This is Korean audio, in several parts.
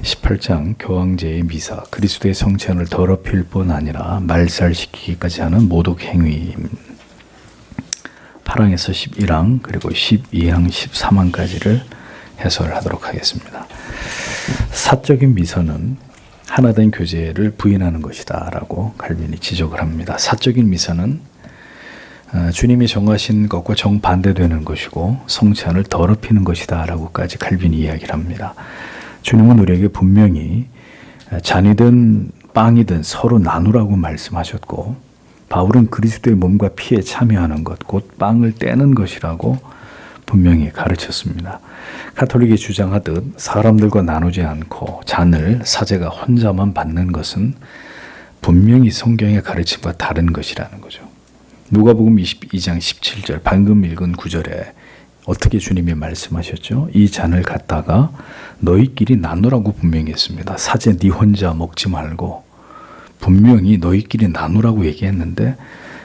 18장 교황제의 미사, 그리스도의 성찬을 더럽힐 뿐 아니라 말살시키기까지 하는 모독 행위. 8항에서 11항 그리고 12항 13항까지를 해설하도록 하겠습니다. 사적인 미사는 하나된 교제를 부인하는 것이다 라고 칼빈이 지적을 합니다. 사적인 미사는 주님이 정하신 것과 정반대되는 것이고 성찬을 더럽히는 것이다 라고까지 칼빈이 이야기를 합니다. 주님은 우리에게 분명히 잔이든 빵이든 서로 나누라고 말씀하셨고, 바울은 그리스도의 몸과 피에 참여하는 것, 곧 빵을 떼는 것이라고 분명히 가르쳤습니다. 가톨릭이 주장하듯 사람들과 나누지 않고 잔을 사제가 혼자만 받는 것은 분명히 성경의 가르침과 다른 것이라는 거죠. 누가복음 22장 17절 방금 읽은 구절에 어떻게 주님이 말씀하셨죠? 이 잔을 갖다가 너희끼리 나누라고 분명히 했습니다. 사제 네 혼자 먹지 말고 분명히 너희끼리 나누라고 얘기했는데,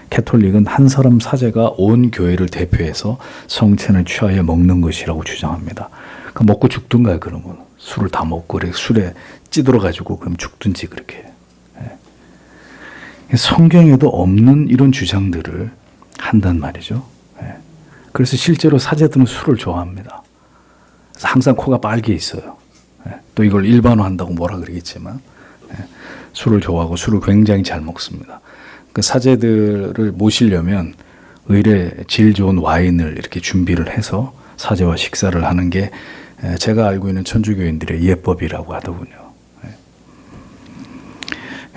가톨릭은 한 사람 사제가 온 교회를 대표해서 성찬을 취하여 먹는 것이라고 주장합니다. 먹고 죽든가 그러면 술을 다 먹고 그래 술에 찌들어 가지고 그럼 죽든지 그렇게. 성경에도 없는 이런 주장들을 한단 말이죠. 그래서 실제로 사제들은 술을 좋아합니다. 그래서 항상 코가 빨개 있어요. 또 이걸 일반화한다고 뭐라 그러겠지만 술을 좋아하고 술을 굉장히 잘 먹습니다. 그 사제들을 모시려면 의례 질 좋은 와인을 이렇게 준비를 해서 사제와 식사를 하는 게 제가 알고 있는 천주교인들의 예법이라고 하더군요.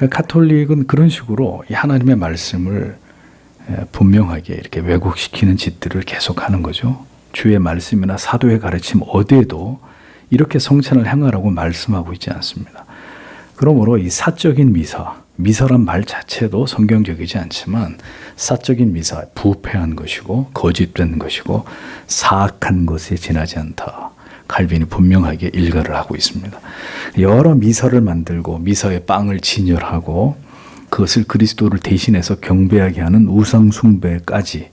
가톨릭은 그런 식으로 하나님의 말씀을 분명하게 이렇게 왜곡시키는 짓들을 계속하는 거죠. 주의 말씀이나 사도의 가르침 어디에도 이렇게 성찬을 행하라고 말씀하고 있지 않습니다. 그러므로 이 사적인 미사란 말 자체도 성경적이지 않지만 사적인 미사, 부패한 것이고 거짓된 것이고 사악한 것에 지나지 않다. 칼빈이 분명하게 일가를 하고 있습니다. 여러 미사를 만들고 미사의 빵을 진열하고 그것을 그리스도를 대신해서 경배하게 하는 우상 숭배까지,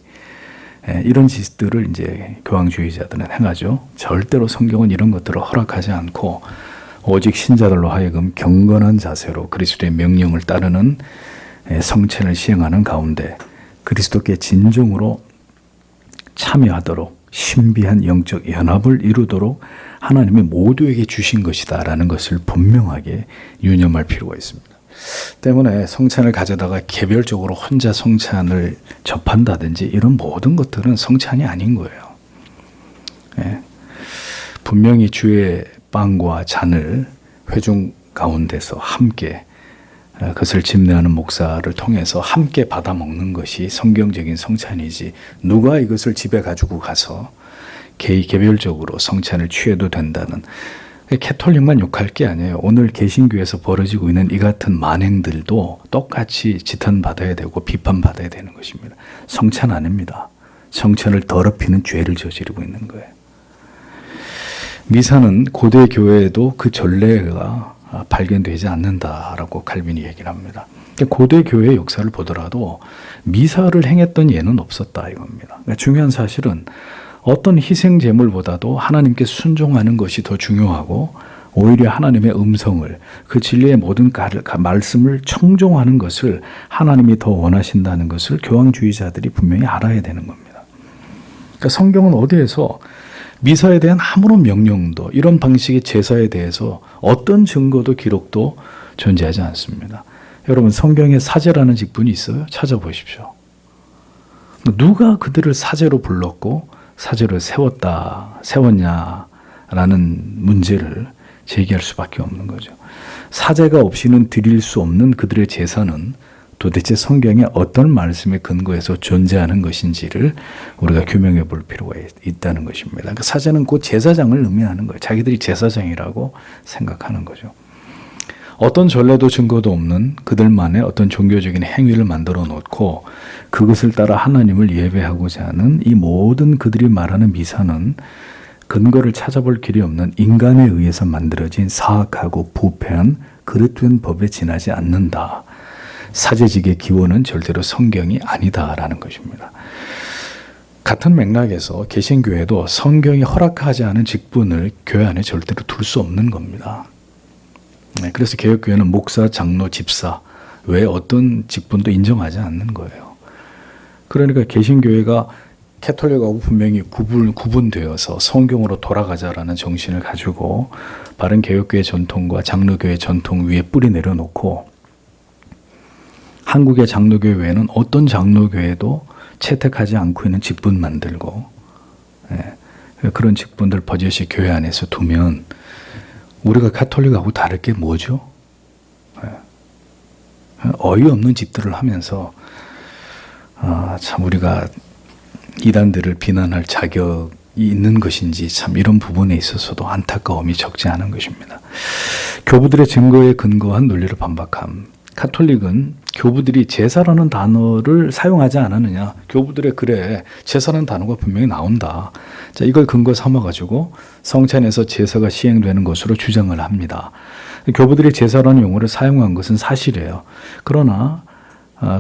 이런 짓들을 이제 교황주의자들은 행하죠. 절대로 성경은 이런 것들을 허락하지 않고 오직 신자들로 하여금 경건한 자세로 그리스도의 명령을 따르는 성찬을 시행하는 가운데 그리스도께 진정으로 참여하도록 신비한 영적 연합을 이루도록 하나님이 모두에게 주신 것이다 라는 것을 분명하게 유념할 필요가 있습니다. 때문에 성찬을 가져다가 개별적으로 혼자 성찬을 접한다든지 이런 모든 것들은 성찬이 아닌 거예요. 분명히 주의 빵과 잔을 회중 가운데서 함께 그것을 집례하는 목사를 통해서 함께 받아 먹는 것이 성경적인 성찬이지, 누가 이것을 집에 가지고 가서 개별적으로 성찬을 취해도 된다는, 캐톨릭만 욕할 게 아니에요. 오늘 개신교에서 벌어지고 있는 이 같은 만행들도 똑같이 지탄받아야 되고 비판받아야 되는 것입니다. 성찬 아닙니다. 성찬을 더럽히는 죄를 저지르고 있는 거예요. 미사는 고대 교회에도 그 전례가 발견되지 않는다라고 칼빈이 얘기를 합니다. 고대 교회의 역사를 보더라도 미사를 행했던 예는 없었다 이겁니다. 그러니까 중요한 사실은 어떤 희생 제물보다도 하나님께 순종하는 것이 더 중요하고, 오히려 하나님의 음성을, 그 진리의 모든 말씀을 청종하는 것을 하나님이 더 원하신다는 것을 교황주의자들이 분명히 알아야 되는 겁니다. 그러니까 성경은 어디에서 미사에 대한 아무런 명령도, 이런 방식의 제사에 대해서 어떤 증거도 기록도 존재하지 않습니다. 여러분, 성경에 사제라는 직분이 있어요? 찾아보십시오. 누가 그들을 사제로 불렀고 사제로 세웠냐라는 문제를 제기할 수밖에 없는 거죠. 사제가 없이는 드릴 수 없는 그들의 제사는 도대체 성경에 어떤 말씀에 근거해서 존재하는 것인지를 우리가 규명해 볼 필요가 있다는 것입니다. 그 사제는 곧 제사장을 의미하는 거예요. 자기들이 제사장이라고 생각하는 거죠. 어떤 전례도 증거도 없는 그들만의 어떤 종교적인 행위를 만들어 놓고 그것을 따라 하나님을 예배하고자 하는 이 모든 그들이 말하는 미사는 근거를 찾아볼 길이 없는 인간에 의해서 만들어진 사악하고 부패한 그릇된 법에 지나지 않는다. 사제직의 기원은 절대로 성경이 아니다라는 것입니다. 같은 맥락에서 개신교회도 성경이 허락하지 않은 직분을 교회 안에 절대로 둘 수 없는 겁니다. 그래서 개혁교회는 목사, 장로, 집사 외에 어떤 직분도 인정하지 않는 거예요. 그러니까 개신교회가 캐톨릭하고 분명히 구분되어서 성경으로 돌아가자라는 정신을 가지고 바른 개혁교회 전통과 장로교회 전통 위에 뿌리 내려놓고 한국의 장로교회 외에는 어떤 장로교회도 채택하지 않고 있는 직분 만들고 그런 직분들 버젓이 교회 안에서 두면 우리가 가톨릭하고 다를 게 뭐죠? 어이없는 짓들을 하면서 참 우리가 이단들을 비난할 자격이 있는 것인지 참 이런 부분에 있어서도 안타까움이 적지 않은 것입니다. 교부들의 증거에 근거한 논리를 반박함. 가톨릭은 교부들이 제사라는 단어를 사용하지 않았느냐. 교부들의 글에 제사라는 단어가 분명히 나온다. 자, 이걸 근거 삼아가지고 성찬에서 제사가 시행되는 것으로 주장을 합니다. 교부들이 제사라는 용어를 사용한 것은 사실이에요. 그러나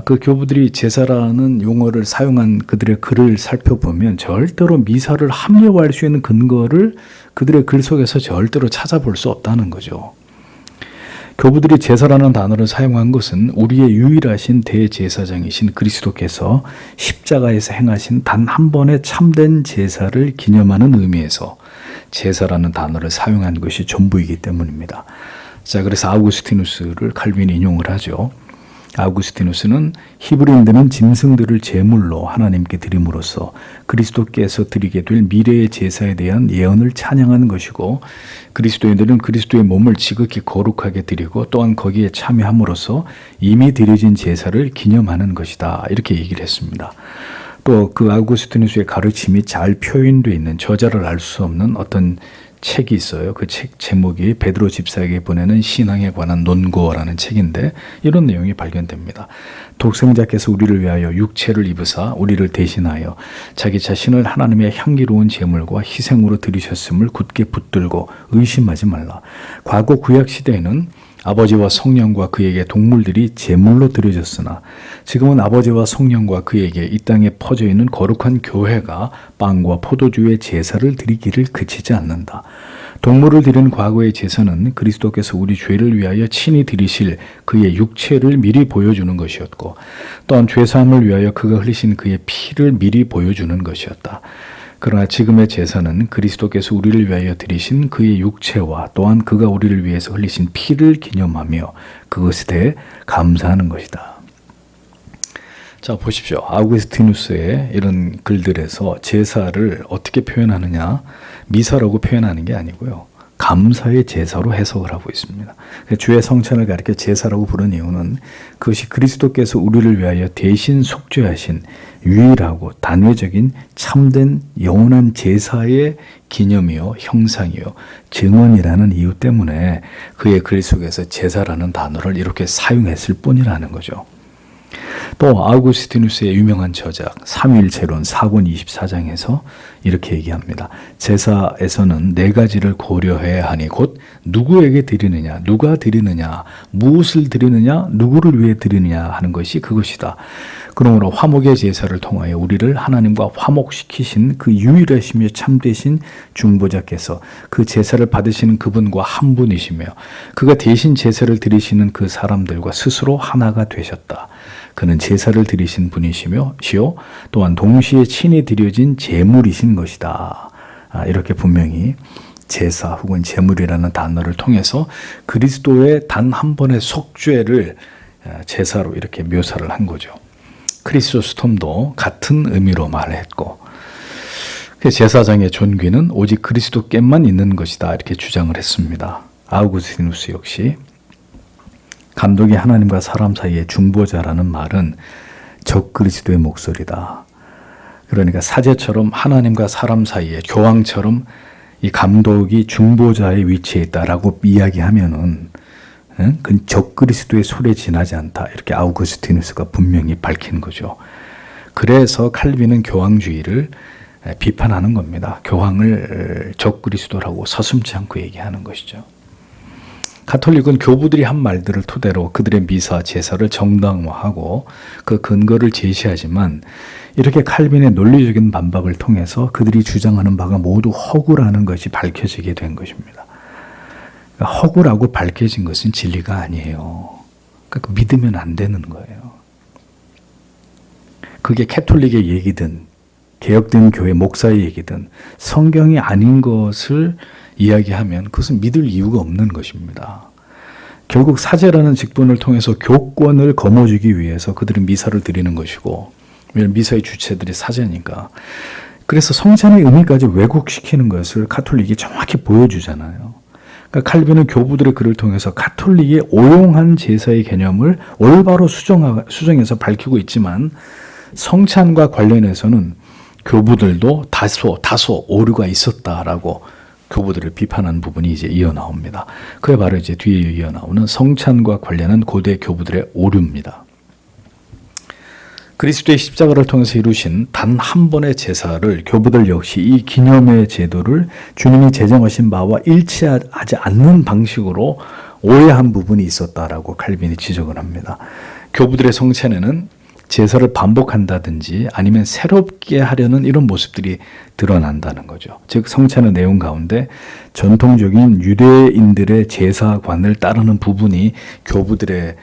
그 교부들이 제사라는 용어를 사용한 그들의 글을 살펴보면 절대로 미사를 합리화할 수 있는 근거를 그들의 글 속에서 절대로 찾아볼 수 없다는 거죠. 교부들이 제사라는 단어를 사용한 것은 우리의 유일하신 대제사장이신 그리스도께서 십자가에서 행하신 단 한 번의 참된 제사를 기념하는 의미에서 제사라는 단어를 사용한 것이 전부이기 때문입니다. 자, 그래서 아우구스티누스를 칼빈이 인용을 하죠. 아우구스티누스는 히브리인들은 짐승들을 제물로 하나님께 드림으로써 그리스도께서 드리게 될 미래의 제사에 대한 예언을 찬양하는 것이고, 그리스도인들은 그리스도의 몸을 지극히 거룩하게 드리고 또한 거기에 참여함으로써 이미 드려진 제사를 기념하는 것이다. 이렇게 얘기를 했습니다. 또 그 아우구스티누스의 가르침이 잘 표현되어 있는 저자를 알 수 없는 어떤 책이 있어요. 그 책 제목이 베드로 집사에게 보내는 신앙에 관한 논고라는 책인데 이런 내용이 발견됩니다. 독생자께서 우리를 위하여 육체를 입으사 우리를 대신하여 자기 자신을 하나님의 향기로운 제물과 희생으로 드리셨음을 굳게 붙들고 의심하지 말라. 과거 구약 시대에는 아버지와 성령과 그에게 동물들이 제물로 드려졌으나 지금은 아버지와 성령과 그에게 이 땅에 퍼져 있는 거룩한 교회가 빵과 포도주의 제사를 드리기를 그치지 않는다. 동물을 드린 과거의 제사는 그리스도께서 우리 죄를 위하여 친히 드리실 그의 육체를 미리 보여주는 것이었고, 또한 죄사함을 위하여 그가 흘리신 그의 피를 미리 보여주는 것이었다. 그러나 지금의 제사는 그리스도께서 우리를 위하여 드리신 그의 육체와 또한 그가 우리를 위해서 흘리신 피를 기념하며 그것에 대해 감사하는 것이다. 자, 보십시오. 아우구스티누스의 이런 글들에서 제사를 어떻게 표현하느냐, 미사라고 표현하는 게 아니고요, 감사의 제사로 해석을 하고 있습니다. 주의 성찬을 가리켜 제사라고 부른 이유는 그것이 그리스도께서 우리를 위하여 대신 속죄하신 유일하고 단회적인 참된 영원한 제사의 기념이요, 형상이요, 증언이라는 이유 때문에 그의 글 속에서 제사라는 단어를 이렇게 사용했을 뿐이라는 거죠. 또 아우구스티누스의 유명한 저작 삼위일체론 4권 24장에서 이렇게 얘기합니다. 제사에서는 네 가지를 고려해야 하니 곧 누구에게 드리느냐, 누가 드리느냐, 무엇을 드리느냐, 누구를 위해 드리느냐 하는 것이 그것이다. 그러므로 화목의 제사를 통하여 우리를 하나님과 화목시키신 그 유일하시며 참되신 중보자께서 그 제사를 받으시는 그분과 한 분이시며 그가 대신 제사를 드리시는 그 사람들과 스스로 하나가 되셨다. 그는 제사를 드리신 분이시며 시오 또한 동시에 친히 드려진 제물이신 것이다. 이렇게 분명히 제사 혹은 제물이라는 단어를 통해서 그리스도의 단 한 번의 속죄를 제사로 이렇게 묘사를 한 거죠. 크리소스톰도 같은 의미로 말했고, 제사장의 존귀는 오직 그리스도께만 있는 것이다 이렇게 주장을 했습니다. 아우구스티누스 역시 감독이 하나님과 사람 사이의 중보자라는 말은 적그리스도의 목소리다. 그러니까 사제처럼 하나님과 사람 사이에 교황처럼 이 감독이 중보자의 위치에 있다라고 이야기하면은 그건 적그리스도의 소리에 지나지 않다. 이렇게 아우구스티누스가 분명히 밝힌 거죠. 그래서 칼빈은 교황주의를 비판하는 겁니다. 교황을 적그리스도라고 서슴지 않고 얘기하는 것이죠. 가톨릭은 교부들이 한 말들을 토대로 그들의 미사, 제사를 정당화하고 그 근거를 제시하지만 이렇게 칼빈의 논리적인 반박을 통해서 그들이 주장하는 바가 모두 허구라는 것이 밝혀지게 된 것입니다. 허구라고 밝혀진 것은 진리가 아니에요. 그러니까 믿으면 안 되는 거예요. 그게 캐톨릭의 얘기든 개혁된 교회 목사의 얘기든 성경이 아닌 것을 이야기하면 그것은 믿을 이유가 없는 것입니다. 결국 사제라는 직분을 통해서 교권을 거머쥐기 위해서 그들은 미사를 드리는 것이고, 왜냐하면 미사의 주체들이 사제니까. 그래서 성찬의 의미까지 왜곡시키는 것을 가톨릭이 정확히 보여주잖아요. 그러니까 칼빈은 교부들의 글을 통해서 가톨릭의 오용한 제사의 개념을 올바로 수정해서 밝히고 있지만, 성찬과 관련해서는 교부들도 다소 오류가 있었다라고 교부들을 비판한 부분이 이제 이어 나옵니다. 그게 바로 이제 뒤에 이어 나오는 성찬과 관련한 고대 교부들의 오류입니다. 그리스도의 십자가를 통해서 이루신 단 한 번의 제사를 교부들 역시 이 기념의 제도를 주님이 제정하신 바와 일치하지 않는 방식으로 오해한 부분이 있었다라고 칼빈이 지적을 합니다. 교부들의 성찬에는 제사를 반복한다든지 아니면 새롭게 하려는 이런 모습들이 드러난다는 거죠. 즉 성찬의 내용 가운데 전통적인 유대인들의 제사관을 따르는 부분이 교부들의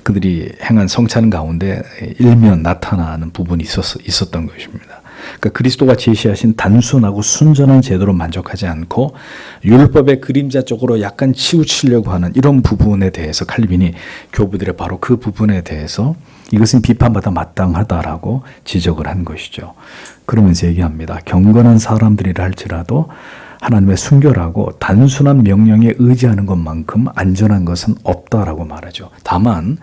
그들이 행한 성찬 가운데 일면 나타나는 부분이 있었던 것입니다. 그러니까 그리스도가 제시하신 단순하고 순전한 제도로 만족하지 않고 율법의 그림자 쪽으로 약간 치우치려고 하는 이런 부분에 대해서 칼빈이 교부들의 바로 그 부분에 대해서 이것은 비판받아 마땅하다라고 지적을 한 것이죠. 그러면서 얘기합니다. 경건한 사람들이라 할지라도 하나님의 순결하고 단순한 명령에 의지하는 것만큼 안전한 것은 없다라고 말하죠. 다만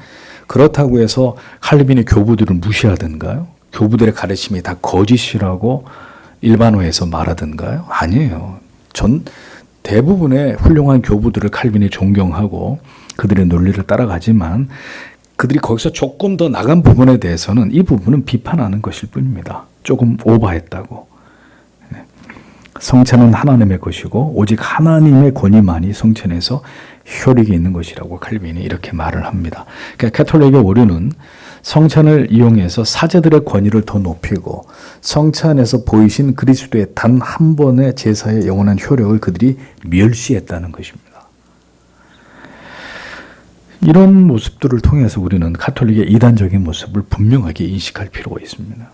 그렇다고 해서 칼빈이 교부들을 무시하던가요? 교부들의 가르침이 다 거짓이라고 일반화해서 말하던가요? 아니에요. 대부분의 훌륭한 교부들을 칼빈이 존경하고 그들의 논리를 따라가지만 그들이 거기서 조금 더 나간 부분에 대해서는 이 부분은 비판하는 것일 뿐입니다. 조금 오버했다고. 성찬은 하나님의 것이고 오직 하나님의 권위만이 성찬에서 효력이 있는 것이라고 칼빈이 이렇게 말을 합니다. 그러니까 가톨릭의 오류는 성찬을 이용해서 사제들의 권위를 더 높이고 성찬에서 보이신 그리스도의 단 한 번의 제사의 영원한 효력을 그들이 멸시했다는 것입니다. 이런 모습들을 통해서 우리는 가톨릭의 이단적인 모습을 분명하게 인식할 필요가 있습니다.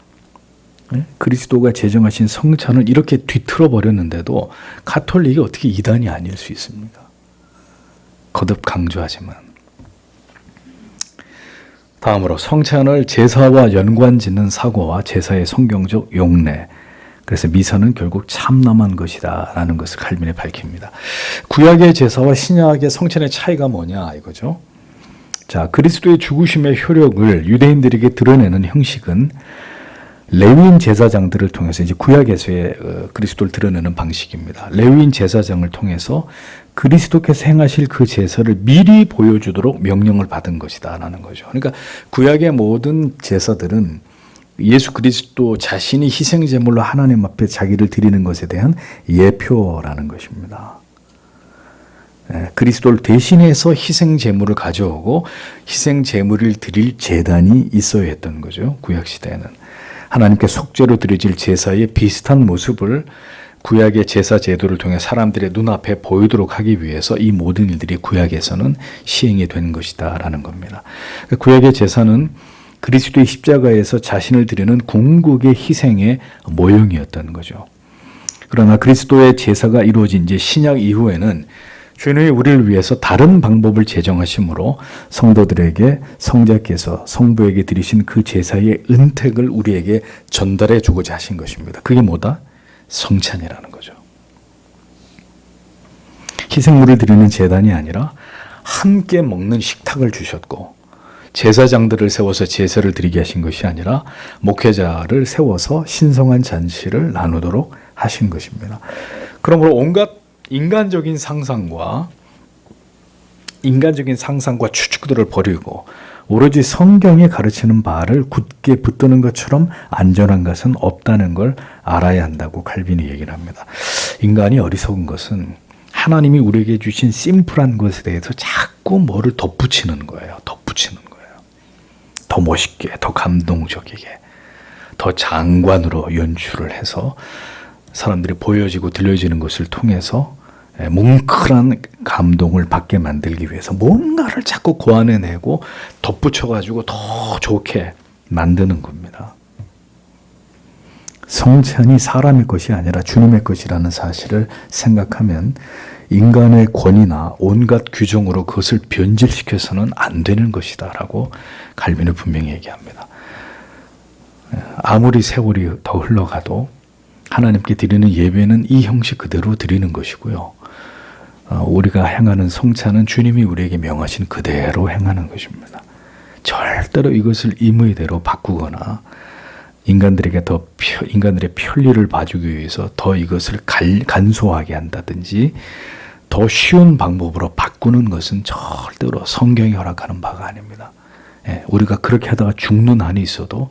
그리스도가 제정하신 성찬을 이렇게 뒤틀어 버렸는데도 가톨릭이 어떻게 이단이 아닐 수 있습니까? 거듭 강조하지만. 다음으로 성찬을 제사와 연관짓는 사고와 제사의 성경적 용례, 그래서 미사는 결국 참남한 것이다 라는 것을 칼빈이 밝힙니다. 구약의 제사와 신약의 성찬의 차이가 뭐냐 이거죠. 자, 그리스도의 죽으심의 효력을 유대인들에게 드러내는 형식은 레위인 제사장들을 통해서 이제 구약에서의 그리스도를 드러내는 방식입니다. 레위인 제사장을 통해서 그리스도께서 행하실 그 제사를 미리 보여주도록 명령을 받은 것이다라는 거죠. 그러니까 구약의 모든 제사들은 예수 그리스도 자신이 희생제물로 하나님 앞에 자기를 드리는 것에 대한 예표라는 것입니다. 그리스도를 대신해서 희생제물을 가져오고 희생제물을 드릴 제단이 있어야 했던 거죠. 구약시대에는. 하나님께 속죄로 드려질 제사의 비슷한 모습을 구약의 제사 제도를 통해 사람들의 눈앞에 보이도록 하기 위해서 이 모든 일들이 구약에서는 시행이 된 것이다 라는 겁니다. 구약의 제사는 그리스도의 십자가에서 자신을 드리는 궁극의 희생의 모형이었던 거죠. 그러나 그리스도의 제사가 이루어진 이제 신약 이후에는 주님이 우리를 위해서 다른 방법을 제정하심으로 성도들에게 성자께서 성부에게 드리신 그 제사의 은택을 우리에게 전달해 주고자 하신 것입니다. 그게 뭐다? 성찬이라는 거죠. 희생물을 드리는 제단이 아니라 함께 먹는 식탁을 주셨고 제사장들을 세워서 제사를 드리게 하신 것이 아니라 목회자를 세워서 신성한 잔치를 나누도록 하신 것입니다. 그러므로 온갖 인간적인 상상과 추측들을 버리고 오로지 성경이 가르치는 바를 굳게 붙드는 것처럼 안전한 것은 없다는 걸 알아야 한다고 칼빈이 얘기를 합니다. 인간이 어리석은 것은 하나님이 우리에게 주신 심플한 것에 대해서 자꾸 뭐를 덧붙이는 거예요. 더 멋있게, 더 감동적이게, 더 장관으로 연출을 해서 사람들이 보여지고 들려지는 것을 통해서 뭉클한 감동을 받게 만들기 위해서 뭔가를 자꾸 고안해내고 덧붙여가지고 더 좋게 만드는 겁니다. 성찬이 사람의 것이 아니라 주님의 것이라는 사실을 생각하면 인간의 권위나 온갖 규정으로 그것을 변질시켜서는 안 되는 것이다 라고 칼빈은 분명히 얘기합니다. 아무리 세월이 더 흘러가도 하나님께 드리는 예배는 이 형식 그대로 드리는 것이고요. 우리가 행하는 성찬은 주님이 우리에게 명하신 그대로 행하는 것입니다. 절대로 이것을 임의대로 바꾸거나 인간들의 편리를 봐주기 위해서 더 이것을 간소하게 한다든지 더 쉬운 방법으로 바꾸는 것은 절대로 성경이 허락하는 바가 아닙니다. 우리가 그렇게 하다가 죽는 한이 있어도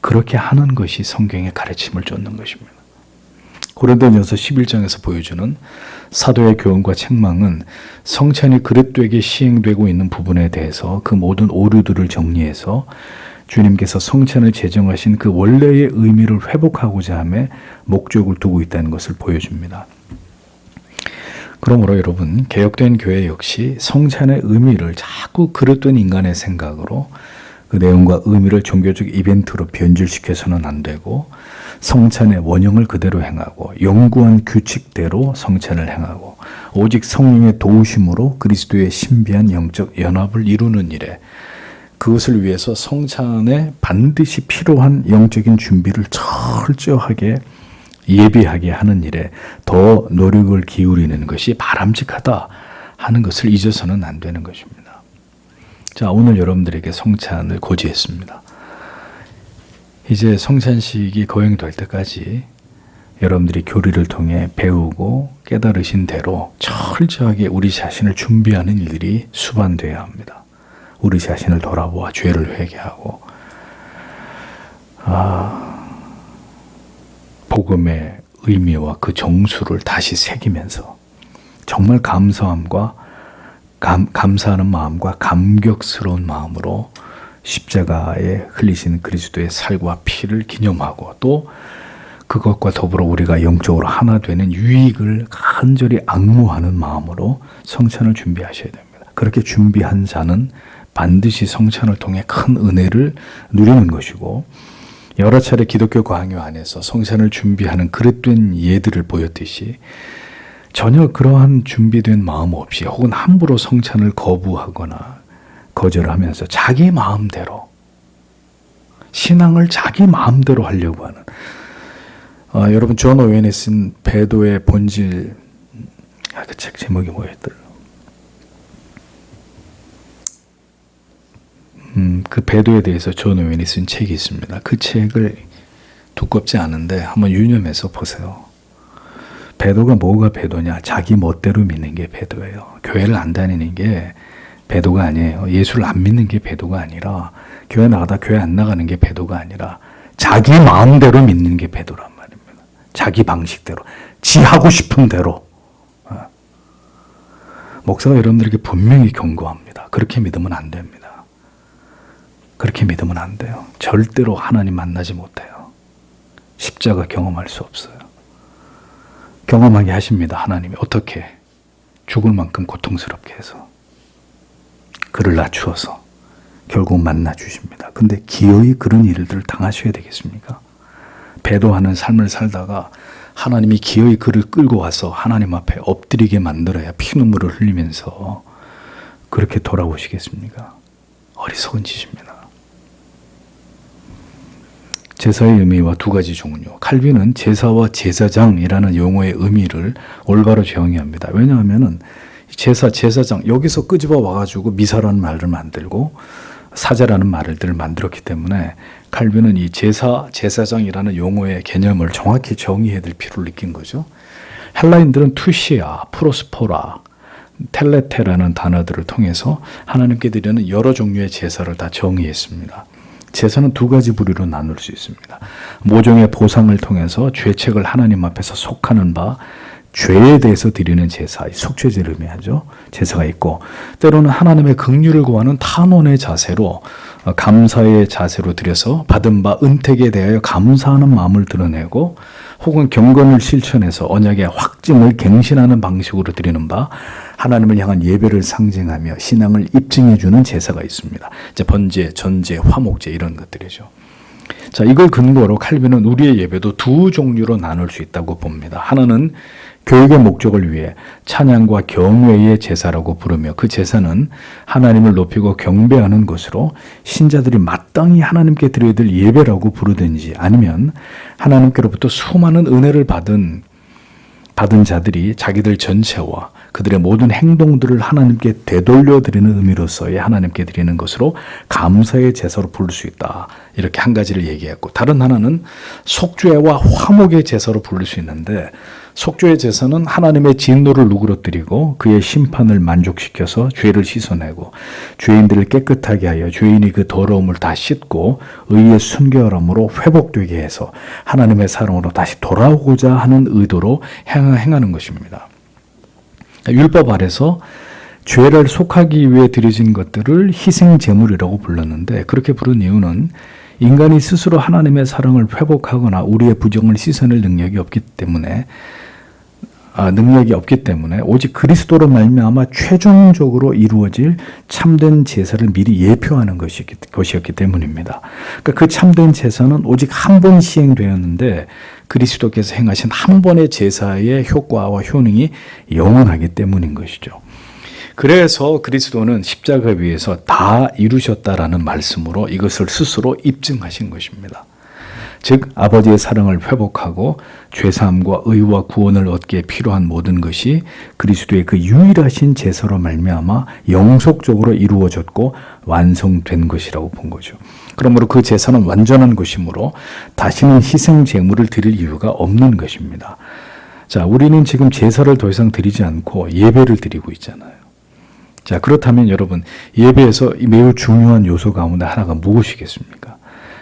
그렇게 하는 것이 성경의 가르침을 쫓는 것입니다. 고린도전서 11장에서 보여주는 사도의 교훈과 책망은 성찬이 그릇되게 시행되고 있는 부분에 대해서 그 모든 오류들을 정리해서 주님께서 성찬을 제정하신 그 원래의 의미를 회복하고자 함에 목적을 두고 있다는 것을 보여줍니다. 그러므로 여러분, 개혁된 교회 역시 성찬의 의미를 자꾸 그릇된 인간의 생각으로 그 내용과 의미를 종교적 이벤트로 변질시켜서는 안 되고 성찬의 원형을 그대로 행하고 영구한 규칙대로 성찬을 행하고 오직 성령의 도우심으로 그리스도의 신비한 영적 연합을 이루는 일에 그것을 위해서 성찬에 반드시 필요한 영적인 준비를 철저하게 예비하게 하는 일에 더 노력을 기울이는 것이 바람직하다 하는 것을 잊어서는 안 되는 것입니다. 자, 오늘 여러분들에게 성찬을 고지했습니다. 이제 성찬식이 거행될 때까지 여러분들이 교리를 통해 배우고 깨달으신 대로 철저하게 우리 자신을 준비하는 일들이 수반되어야 합니다. 우리 자신을 돌아보아 죄를 회개하고 복음의 의미와 그 정수를 다시 새기면서 정말 감사함과 감사하는 마음과 감격스러운 마음으로 십자가에 흘리신 그리스도의 살과 피를 기념하고 또 그것과 더불어 우리가 영적으로 하나 되는 유익을 간절히 앙모하는 마음으로 성찬을 준비하셔야 됩니다. 그렇게 준비한 자는 반드시 성찬을 통해 큰 은혜를 누리는 것이고 여러 차례 기독교 강요 안에서 성찬을 준비하는 그릇된 예들을 보였듯이 전혀 그러한 준비된 마음 없이 혹은 함부로 성찬을 거부하거나 거절하면서 자기 마음대로 신앙을 자기 마음대로 하려고 하는 여러분 존 오웬이 쓴 배도의 본질 그 책 제목이 뭐였더라? 그 배도에 대해서 존 오웬이 쓴 책이 있습니다. 그 책을 두껍지 않은데 한번 유념해서 보세요. 배도가 뭐가 배도냐? 자기 멋대로 믿는 게 배도예요. 교회를 안 다니는 게 배도가 아니에요. 예수를 안 믿는 게 배도가 아니라 교회 나가다 교회 안 나가는 게 배도가 아니라 자기 마음대로 믿는 게 배도란 말입니다. 자기 방식대로, 지 하고 싶은 대로. 목사가 여러분들에게 분명히 경고합니다. 그렇게 믿으면 안 됩니다. 그렇게 믿으면 안 돼요. 절대로 하나님 만나지 못해요. 십자가 경험할 수 없어요. 경험하게 하십니다. 하나님이 어떻게 죽을 만큼 고통스럽게 해서 그를 낮추어서 결국 만나 주십니다. 근데 기어이 그런 일들을 당하셔야 되겠습니까? 배도하는 삶을 살다가 하나님이 기어이 그를 끌고 와서 하나님 앞에 엎드리게 만들어야 피눈물을 흘리면서 그렇게 돌아오시겠습니까? 어리석은 짓입니다. 제사의 의미와 두 가지 종류. 칼빈은 제사와 제사장이라는 용어의 의미를 올바로 정의합니다. 왜냐하면 제사장 여기서 끄집어 와가지고 미사라는 말을 만들고 사제라는 말들을 만들었기 때문에 칼빈은 이 제사장이라는 용어의 개념을 정확히 정의해야 될 필요를 느낀 거죠. 헬라인들은 투시아, 프로스포라, 텔레테라는 단어들을 통해서 하나님께 드리는 여러 종류의 제사를 다 정의했습니다. 제사는 두 가지 부류로 나눌 수 있습니다. 모종의 보상을 통해서 죄책을 하나님 앞에서 속하는 바 죄에 대해서 드리는 제사, 속죄제를 의미하죠. 제사가 있고 때로는 하나님의 긍휼을 구하는 탄원의 자세로 감사의 자세로 드려서 받은 바 은택에 대하여 감사하는 마음을 드러내고 혹은 경건을 실천해서 언약의 확증을 갱신하는 방식으로 드리는 바 하나님을 향한 예배를 상징하며 신앙을 입증해 주는 제사가 있습니다. 이제 번제, 전제, 화목제 이런 것들이죠. 자, 이걸 근거로 칼빈은 우리의 예배도 두 종류로 나눌 수 있다고 봅니다. 하나는 교육의 목적을 위해 찬양과 경외의 제사라고 부르며 그 제사는 하나님을 높이고 경배하는 것으로 신자들이 마땅히 하나님께 드려야 될 예배라고 부르든지 아니면 하나님께로부터 수많은 은혜를 받은 자들이 자기들 전체와 그들의 모든 행동들을 하나님께 되돌려 드리는 의미로서의 하나님께 드리는 것으로 감사의 제사로 부를 수 있다. 이렇게 한 가지를 얘기했고, 다른 하나는 속죄와 화목의 제사로 부를 수 있는데, 속죄의 제사는 하나님의 진노를 누그러뜨리고 그의 심판을 만족시켜서 죄를 씻어내고 죄인들을 깨끗하게 하여 죄인이 그 더러움을 다 씻고 의의 순결함으로 회복되게 해서 하나님의 사랑으로 다시 돌아오고자 하는 의도로 행하는 것입니다. 율법 아래서 죄를 속하기 위해 드려진 것들을 희생제물이라고 불렀는데, 그렇게 부른 이유는 인간이 스스로 하나님의 사랑을 회복하거나 우리의 부정을 씻어낼 능력이 없기 때문에 오직 그리스도로 말미암아 최종적으로 이루어질 참된 제사를 미리 예표하는 것이었기 때문입니다. 그러니까 그 참된 제사는 오직 한 번 시행되었는데 그리스도께서 행하신 한 번의 제사의 효과와 효능이 영원하기 때문인 것이죠. 그래서 그리스도는 십자가 위에서 다 이루셨다라는 말씀으로 이것을 스스로 입증하신 것입니다. 즉 아버지의 사랑을 회복하고 죄사함과 의와 구원을 얻기에 필요한 모든 것이 그리스도의 그 유일하신 제사로 말미암아 영속적으로 이루어졌고 완성된 것이라고 본 거죠. 그러므로 그 제사는 완전한 것이므로 다시는 희생 제물을 드릴 이유가 없는 것입니다. 자, 우리는 지금 제사를 더 이상 드리지 않고 예배를 드리고 있잖아요. 자, 그렇다면 여러분, 예배에서 매우 중요한 요소 가운데 하나가 무엇이겠습니까?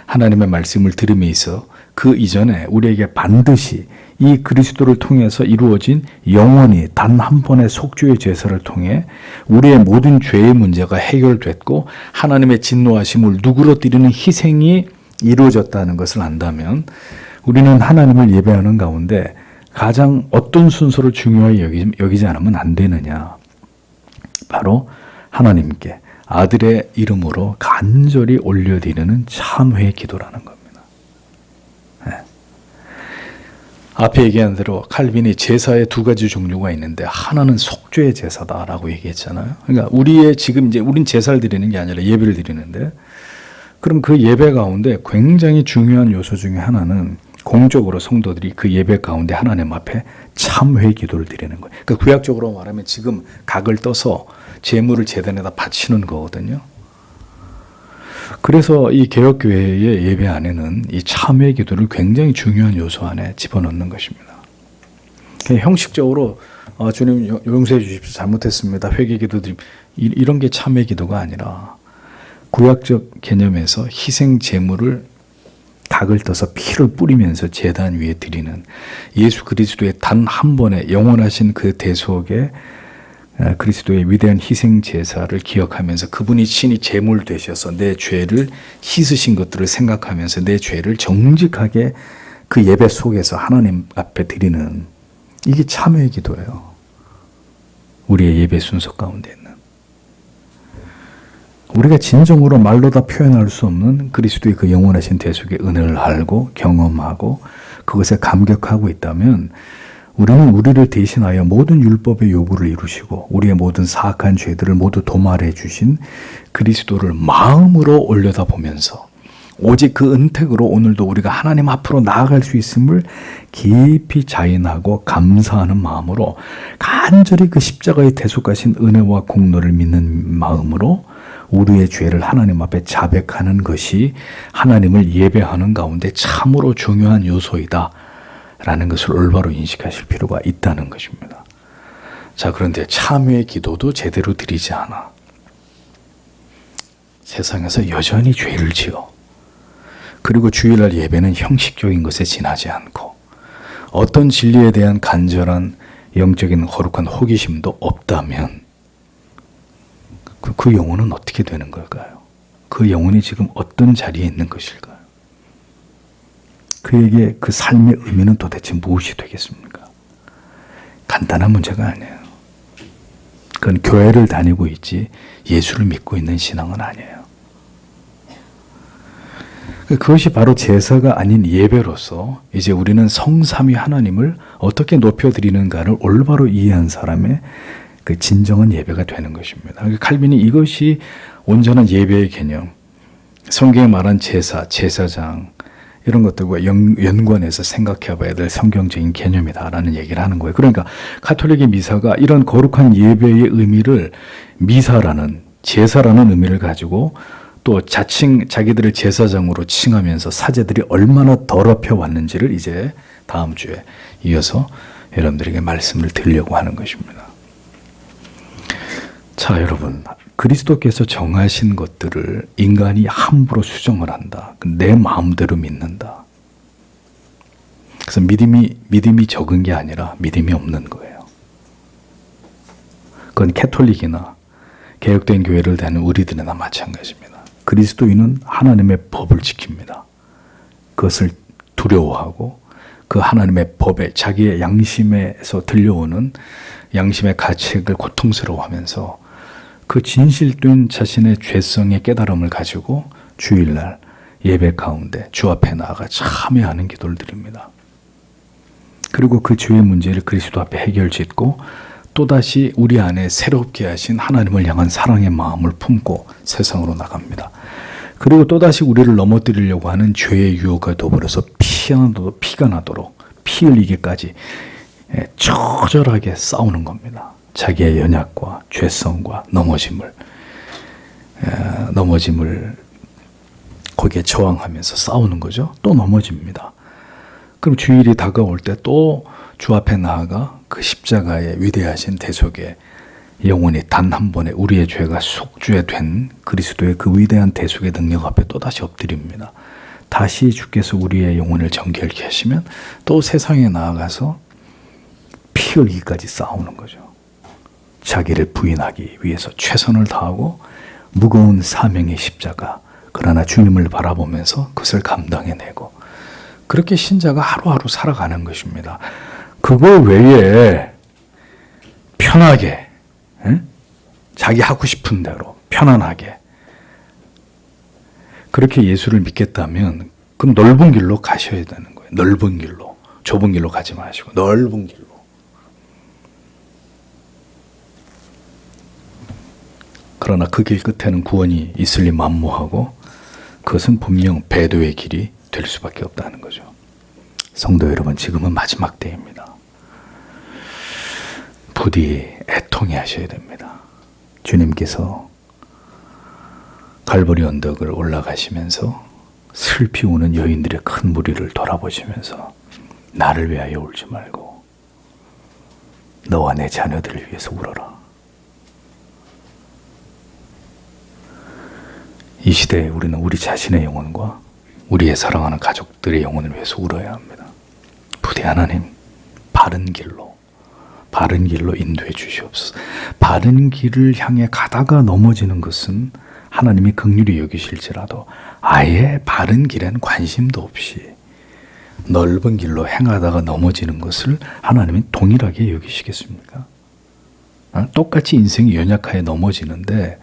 하나님의 말씀을 들음에 있어 그 이전에 우리에게 반드시 이 그리스도를 통해서 이루어진 영원히 단 한 번의 속죄의 제사를 통해 우리의 모든 죄의 문제가 해결됐고 하나님의 진노하심을 누그러뜨리는 희생이 이루어졌다는 것을 안다면 우리는 하나님을 예배하는 가운데 가장 어떤 순서를 중요하게 여기지 않으면 안 되느냐. 바로 하나님께 아들의 이름으로 간절히 올려드리는 참회의 기도라는 겁니다. 네. 앞에 얘기한 대로 칼빈이 제사의 두 가지 종류가 있는데 하나는 속죄의 제사다라고 얘기했잖아요. 그러니까 우린 제사를 드리는 게 아니라 예배를 드리는데, 그럼 그 예배 가운데 굉장히 중요한 요소 중에 하나는 공적으로 성도들이 그 예배 가운데 하나님 앞에 참회 기도를 드리는 거예요. 그러니까 구약적으로 말하면 지금 각을 떠서 제물을 제단에다 바치는 거거든요. 그래서 이 개혁교회의 예배 안에는 이 참회 기도를 굉장히 중요한 요소 안에 집어넣는 것입니다. 형식적으로 주님 용서해 주십시오, 잘못했습니다, 회개 기도드림, 이런 게 참회 기도가 아니라 구약적 개념에서 희생 제물을 각을 떠서 피를 뿌리면서 제단 위에 드리는 예수 그리스도의 단 한 번의 영원하신 그 대속의 그리스도의 위대한 희생 제사를 기억하면서 그분이 친히 제물 되셔서 내 죄를 씻으신 것들을 생각하면서 내 죄를 정직하게 그 예배 속에서 하나님 앞에 드리는, 이게 참회의 기도예요. 우리의 예배 순서 가운데 있는, 우리가 진정으로 말로 다 표현할 수 없는 그리스도의 그 영원하신 대속의 은혜를 알고 경험하고 그것에 감격하고 있다면 우리는 우리를 대신하여 모든 율법의 요구를 이루시고 우리의 모든 사악한 죄들을 모두 도말해 주신 그리스도를 마음으로 올려다보면서 오직 그 은택으로 오늘도 우리가 하나님 앞으로 나아갈 수 있음을 깊이 자인하고 감사하는 마음으로 간절히 그 십자가의 대속하신 은혜와 공로를 믿는 마음으로 우리의 죄를 하나님 앞에 자백하는 것이 하나님을 예배하는 가운데 참으로 중요한 요소이다 라는 것을 올바로 인식하실 필요가 있다는 것입니다. 자, 그런데 참회의 기도도 제대로 드리지 않아 세상에서 여전히 죄를 지어, 그리고 주일날 예배는 형식적인 것에 지나지 않고 어떤 진리에 대한 간절한 영적인 거룩한 호기심도 없다면 그 영혼은 어떻게 되는 걸까요? 그 영혼이 지금 어떤 자리에 있는 것일까요? 그에게 그 삶의 의미는 도대체 무엇이 되겠습니까? 간단한 문제가 아니에요. 그건 교회를 다니고 있지 예수를 믿고 있는 신앙은 아니에요. 그것이 바로 제사가 아닌 예배로서 이제 우리는 성삼위 하나님을 어떻게 높여드리는가를 올바로 이해한 사람의 그 진정한 예배가 되는 것입니다. 칼빈이 이것이 온전한 예배의 개념, 성경에 말한 제사, 제사장 이런 것들과 연관해서 생각해 봐야 될 성경적인 개념이다라는 얘기를 하는 거예요. 그러니까 가톨릭의 미사가 이런 거룩한 예배의 의미를 미사라는 제사라는 의미를 가지고 또 자칭 자기들을 제사장으로 칭하면서 사제들이 얼마나 더럽혀 왔는지를 이제 다음 주에 이어서 여러분들에게 말씀을 드리려고 하는 것입니다. 자, 여러분, 그리스도께서 정하신 것들을 인간이 함부로 수정을 한다. 내 마음대로 믿는다. 그래서 믿음이 적은 게 아니라 믿음이 없는 거예요. 그건 캐톨릭이나 개혁된 교회를 다니는 우리들이나 마찬가지입니다. 그리스도인은 하나님의 법을 지킵니다. 그것을 두려워하고 그 하나님의 법에 자기의 양심에서 들려오는 양심의 가책을 고통스러워하면서 그 진실된 자신의 죄성의 깨달음을 가지고 주일날 예배 가운데 주 앞에 나아가 참여하는 기도를 드립니다. 그리고 그 죄의 문제를 그리스도 앞에 해결짓고 또다시 우리 안에 새롭게 하신 하나님을 향한 사랑의 마음을 품고 세상으로 나갑니다. 그리고 또다시 우리를 넘어뜨리려고 하는 죄의 유혹과 더불어서 피가 나도록 피 흘리기까지 처절하게 싸우는 겁니다. 자기의 연약과 죄성과 넘어짐을 거기에 저항하면서 싸우는 거죠. 또 넘어집니다. 그럼 주일이 다가올 때 또 주 앞에 나아가 그 십자가의 위대하신 대속에 영원히 단 한 번에 우리의 죄가 속죄된 그리스도의 그 위대한 대속의 능력 앞에 또다시 엎드립니다. 다시 주께서 우리의 영혼을 정결케 하시면 또 세상에 나아가서 피 흘리기까지 싸우는 거죠. 자기를 부인하기 위해서 최선을 다하고 무거운 사명의 십자가, 그러나 주님을 바라보면서 그것을 감당해내고 그렇게 신자가 하루하루 살아가는 것입니다. 그거 외에 편하게 자기 하고 싶은 대로 편안하게 그렇게 예수를 믿겠다면 그 넓은 길로 가셔야 되는 거예요. 넓은 길로, 좁은 길로 가지 마시고 넓은 길로. 그러나 그 길 끝에는 구원이 있을리 만무하고 그것은 분명 배도의 길이 될 수밖에 없다는 거죠. 성도 여러분, 지금은 마지막 때입니다. 부디 애통해 하셔야 됩니다. 주님께서 갈보리 언덕을 올라가시면서 슬피 우는 여인들의 큰 무리를 돌아보시면서 나를 위하여 울지 말고 너와 내 자녀들을 위해서 울어라. 이 시대에 우리는 우리 자신의 영혼과 우리의 사랑하는 가족들의 영혼을 위해서 울어야 합니다. 부디 하나님 바른 길로 인도해 주시옵소서. 바른 길을 향해 가다가 넘어지는 것은 하나님이 긍휼히 여기실지라도 아예 바른 길엔 관심도 없이 넓은 길로 행하다가 넘어지는 것을 하나님은 동일하게 여기시겠습니까? 똑같이 인생이 연약하에 넘어지는데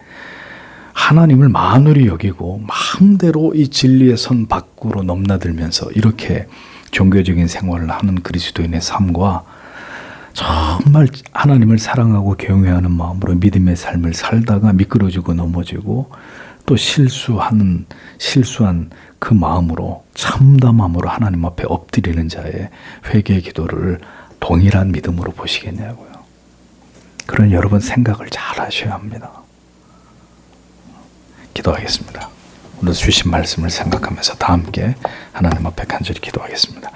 하나님을 만홀히 여기고 마음대로 이 진리의 선 밖으로 넘나들면서 이렇게 종교적인 생활을 하는 그리스도인의 삶과 정말 하나님을 사랑하고 경외하는 마음으로 믿음의 삶을 살다가 미끄러지고 넘어지고 또 실수한 그 마음으로 참담함으로 하나님 앞에 엎드리는 자의 회개의 기도를 동일한 믿음으로 보시겠냐고요. 그런 여러분 생각을 잘 하셔야 합니다. 기도하겠습니다. 오늘 주신 말씀을 생각하면서 다 함께 하나님 앞에 간절히 기도하겠습니다.